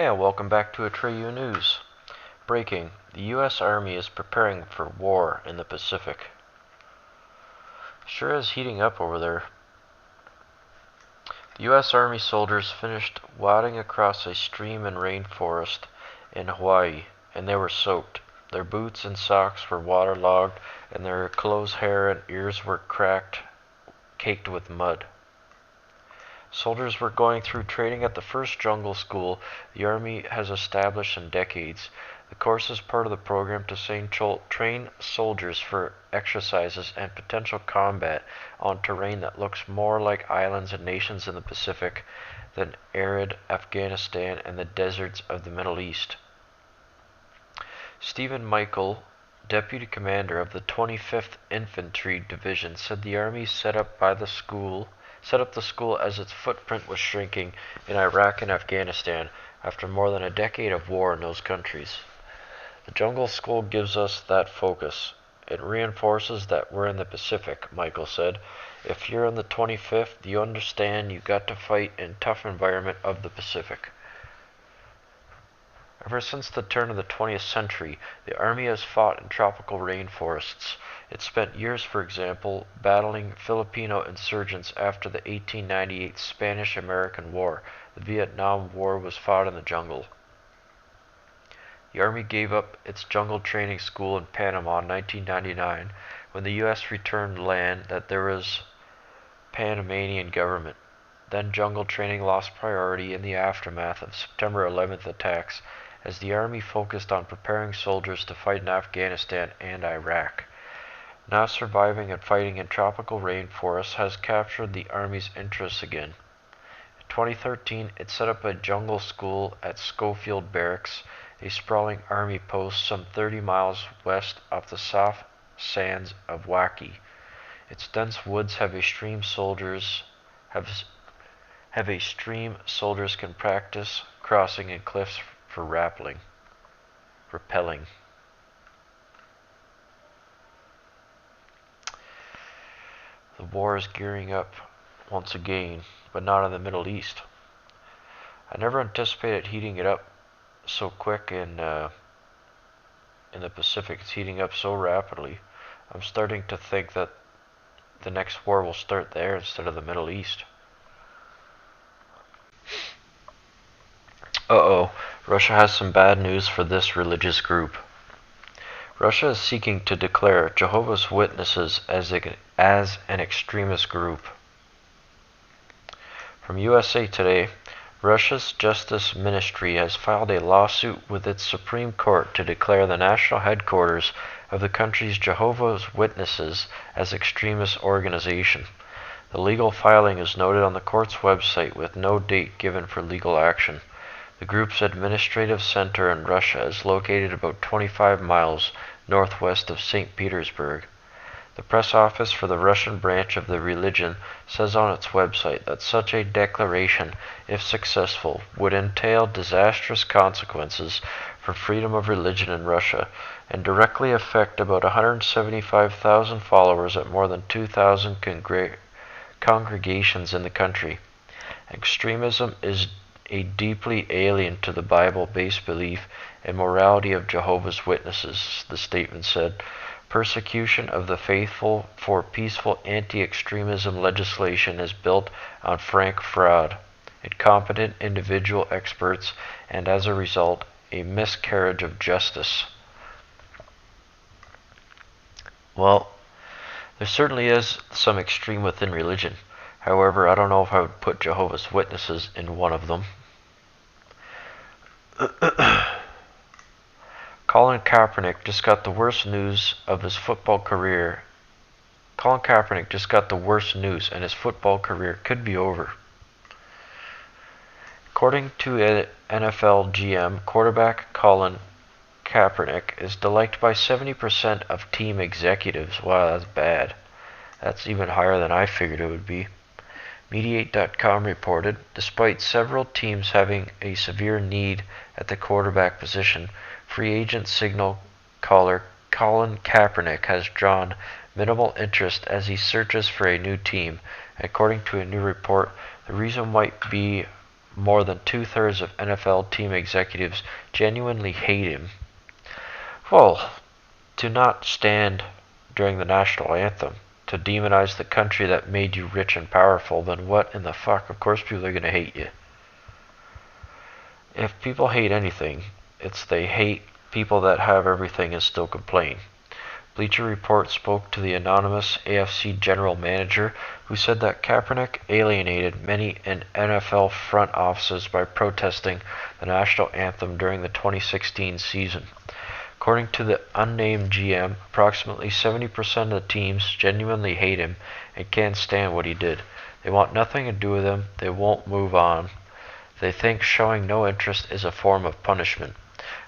Hey, and welcome back to Atreyu News. Breaking: the U.S. Army is preparing for war in the Pacific. Sure is heating up over there. The U.S. Army soldiers finished wading across a stream and rainforest in Hawaii, and they were soaked. Their boots and socks were waterlogged, and their clothes, hair, and ears were caked with mud. Soldiers were going through training at the first jungle school the Army has established in decades. The course is part of the program to train soldiers for exercises and potential combat on terrain that looks more like islands and nations in the Pacific than arid Afghanistan and the deserts of the Middle East. Stephen Michael, deputy commander of the 25th Infantry Division, said the Army set up the school as its footprint was shrinking in Iraq and Afghanistan after more than a decade of war in those countries. The jungle school gives us that focus. It reinforces that we're in the Pacific, Michael said. If you're in the 25th, you understand you got to fight in tough environment of the Pacific. Ever since the turn of the 20th century, the Army has fought in tropical rainforests. It spent years, for example, battling Filipino insurgents after the 1898 Spanish-American War. The Vietnam War was fought in the jungle. The Army gave up its jungle training school in Panama in 1999 when the U.S. returned land that there was Panamanian government. Then jungle training lost priority in the aftermath of September 11th attacks as the Army focused on preparing soldiers to fight in Afghanistan and Iraq. Now surviving and fighting in tropical rainforests has captured the Army's interest again. In 2013, it set up a jungle school at Schofield Barracks, a sprawling Army post some 30 miles west of the soft sands of Waukee. Its dense woods have a stream soldiers can practice crossing in cliffs for rappelling. The war is gearing up once again, but not in the Middle East. I never anticipated heating it up so quick in the Pacific. It's heating up so rapidly. I'm starting to think that the next war will start there instead of the Middle East. Uh-oh, Russia has some bad news for this religious group. Russia is seeking to declare Jehovah's Witnesses as an extremist group. From USA Today, Russia's Justice Ministry has filed a lawsuit with its Supreme Court to declare the national headquarters of the country's Jehovah's Witnesses as extremist organization. The legal filing is noted on the court's website with no date given for legal action. The group's administrative center in Russia is located about 25 miles northwest of St. Petersburg. The press office for the Russian branch of the religion says on its website that such a declaration, if successful, would entail disastrous consequences for freedom of religion in Russia and directly affect about 175,000 followers at more than 2,000 congregations in the country. Extremism is a deeply alien to the Bible-based belief and morality of Jehovah's Witnesses, the statement said. Persecution of the faithful for peaceful anti-extremism legislation is built on frank fraud, incompetent individual experts, and as a result, a miscarriage of justice. Well, there certainly is some extreme within religion. However, I don't know if I would put Jehovah's Witnesses in one of them. Colin Kaepernick just got the worst news of his football career. Colin Kaepernick just got the worst news, and his football career could be over. According to NFL GM, quarterback Colin Kaepernick is disliked by 70% of team executives. Wow, that's bad. That's even higher than I figured it would be. Mediate.com reported, despite several teams having a severe need at the quarterback position, free agent signal caller Colin Kaepernick has drawn minimal interest as he searches for a new team. According to a new report, the reason might be more than two-thirds of NFL team executives genuinely hate him. Well, to not stand during the national anthem, to demonize the country that made you rich and powerful, then what in the fuck? Of course people are going to hate you. If people hate anything, it's they hate people that have everything and still complain. Bleacher Report spoke to the anonymous AFC general manager who said that Kaepernick alienated many in NFL front offices by protesting the national anthem during the 2016 season. According to the unnamed GM, approximately 70% of the teams genuinely hate him and can't stand what he did. They want nothing to do with him. They won't move on. They think showing no interest is a form of punishment.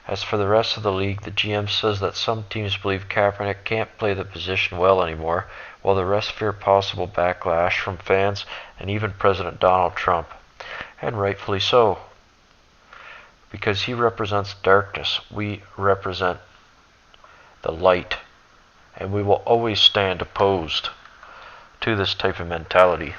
As for the rest of the league, the GM says that some teams believe Kaepernick can't play the position well anymore, while the rest fear possible backlash from fans and even President Donald Trump. And rightfully so. Because he represents darkness, we represent the light. And we will always stand opposed to this type of mentality.